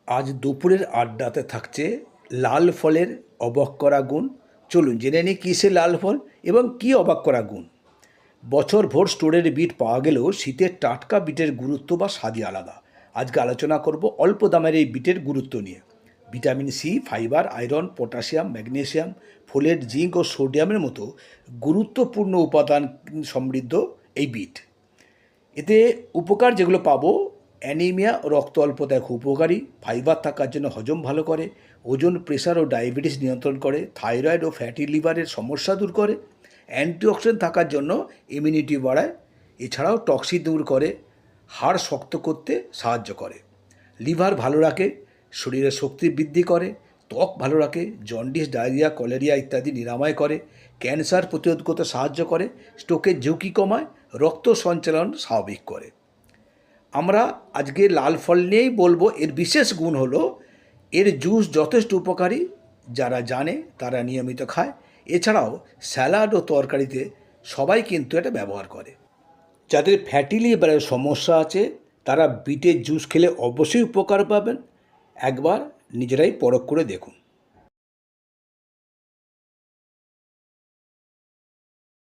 আজ দুপুরের আড্ডাতে থাকছে লাল ফলের অবাক করা গুণ। চলুন জেনে নিই কী সে লাল ফল এবং কী অবাক করা গুণ। বছরভর স্টোরের বিট পাওয়া গেলেও শীতের টাটকা বিটের গুরুত্ব বা স্বাদই আলাদা। আজকে আলোচনা করব অল্প দামের এই বিটের গুরুত্ব নিয়ে। Vitamin C, fibre, iron, potassium, magnesium, folate, zinc ও সোডিয়ামের মতো গুরুত্বপূর্ণ উপাদান সমৃদ্ধ এই বিট। এতে উপকার যেগুলো পাবো, অ্যানিমিয়া ও রক্ত অল্পতায় খুব উপকারী, ফাইবার থাকার জন্য হজম ভালো করে, ওজন, প্রেশার ও ডায়াবেটিস নিয়ন্ত্রণ করে, থাইরয়েড ও ফ্যাটি লিভারের সমস্যা দূর করে, অ্যান্টিঅক্সিডেন্ট থাকার জন্য ইমিউনিটি বাড়ায়, এছাড়াও টক্সিন দূর করে, হাড় শক্ত করতে সাহায্য করে, লিভার ভালো রাখে, শরীরের শক্তি বৃদ্ধি করে, ত্বক ভালো রাখে, জন্ডিস, ডায়রিয়া, কলেরিয়া ইত্যাদি নিরাময় করে, ক্যান্সার প্রতিরোধ করতে সাহায্য করে, স্ট্রোকের ঝুঁকি কমায়, রক্ত সঞ্চালন স্বাভাবিক করে। আমরা আজকে লাল ফল নিয়েই বলবো। এর বিশেষ গুণ হলো এর জুস যথেষ্ট উপকারী, যারা জানে তারা নিয়মিত খায়। এছাড়াও স্যালাড ও তরকারিতে সবাই কিন্তু এটা ব্যবহার করে। যাদের ফ্যাটি লিভারের সমস্যা আছে তারা বিটের জুস খেলে অবশ্যই উপকার পাবেন। একবার নিজেরাই পরখ করে দেখুন।